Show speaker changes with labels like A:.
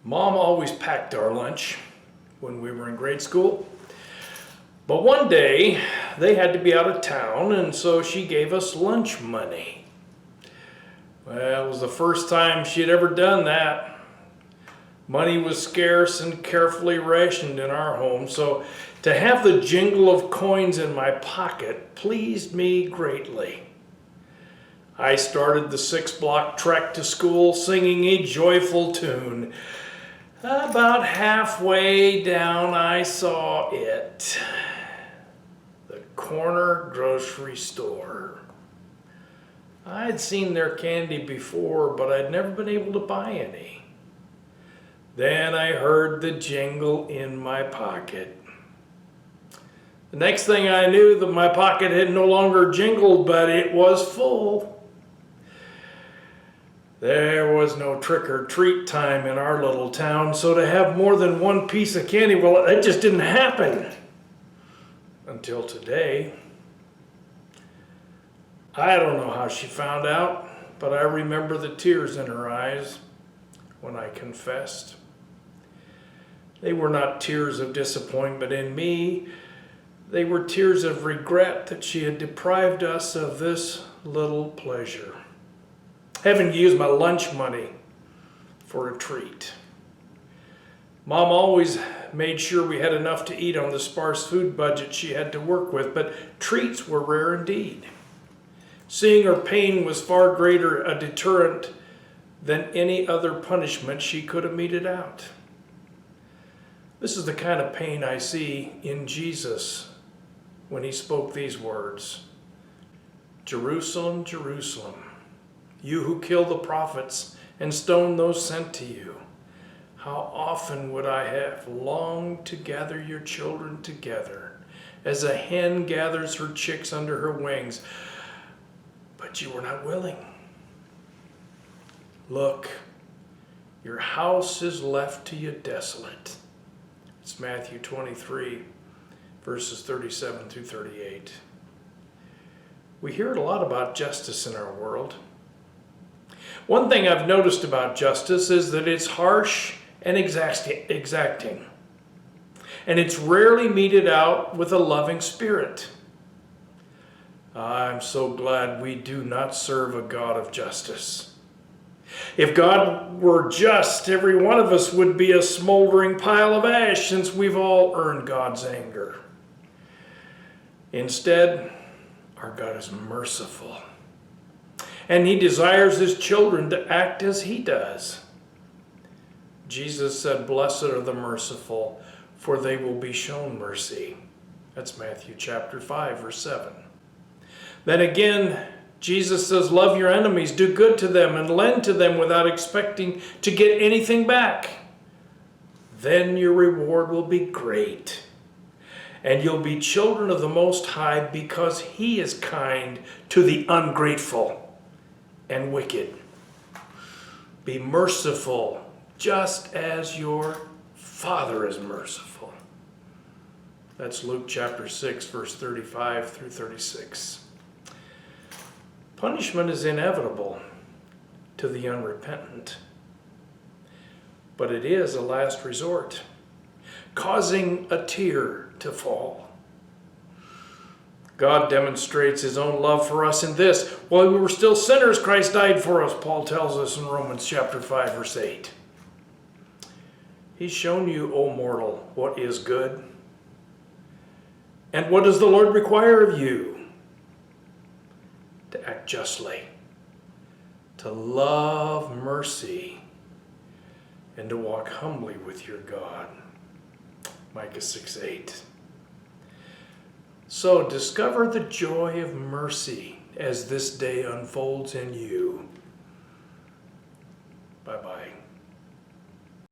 A: Mom always packed our lunch when we were in grade school. But one day, they had to be out of town, and so she gave us lunch money. Well, it was the first time she had ever done that. Money was scarce and carefully rationed in our home, so to have the jingle of coins in my pocket pleased me greatly. I started the 6-block trek to school singing a joyful tune. About halfway down, I saw it. The corner grocery store. I'd seen their candy before, but I'd never been able to buy any. Then I heard the jingle in my pocket. The next thing I knew, that my pocket had no longer jingled, but it was full. There was no trick or treat time in our little town, so to have more than one piece of candy, well, it just didn't happen. Until today. I don't know how she found out, but I remember the tears in her eyes when I confessed. They were not tears of disappointment in me. They were tears of regret that she had deprived us of this little pleasure, having to use my lunch money for a treat. Mom always made sure we had enough to eat on the sparse food budget she had to work with, but treats were rare indeed. Seeing her pain was far greater a deterrent than any other punishment she could have meted out. This is the kind of pain I see in Jesus when he spoke these words. Jerusalem, Jerusalem, you who kill the prophets and stone those sent to you. How often would I have longed to gather your children together as a hen gathers her chicks under her wings, but you were not willing. Look, your house is left to you desolate. It's Matthew 23, verses 37 through 38. We hear a lot about justice in our world. One thing I've noticed about justice is that it's harsh and exacting. And it's rarely meted out with a loving spirit. I'm so glad we do not serve a God of justice. If God were just, every one of us would be a smoldering pile of ash, since we've all earned God's anger. Instead, our God is merciful. And he desires his children to act as he does. Jesus said, "Blessed are the merciful, for they will be shown mercy." That's Matthew chapter 5, verse 7. Then again, Jesus says, "Love your enemies, do good to them, and lend to them without expecting to get anything back. Then your reward will be great, and you'll be children of the Most High, because he is kind to the ungrateful and wicked. Be merciful, just as your Father is merciful." That's Luke chapter 6, verse 35 through 36. Punishment is inevitable to the unrepentant, but it is a last resort, causing a tear to fall. God demonstrates his own love for us in this: while we were still sinners, Christ died for us, Paul tells us in Romans chapter 5, verse 8. He's shown you, O mortal, what is good. And what does the Lord require of you? To act justly, to love mercy, and to walk humbly with your God. Micah 6:8. So discover the joy of mercy as this day unfolds in you. Bye-bye.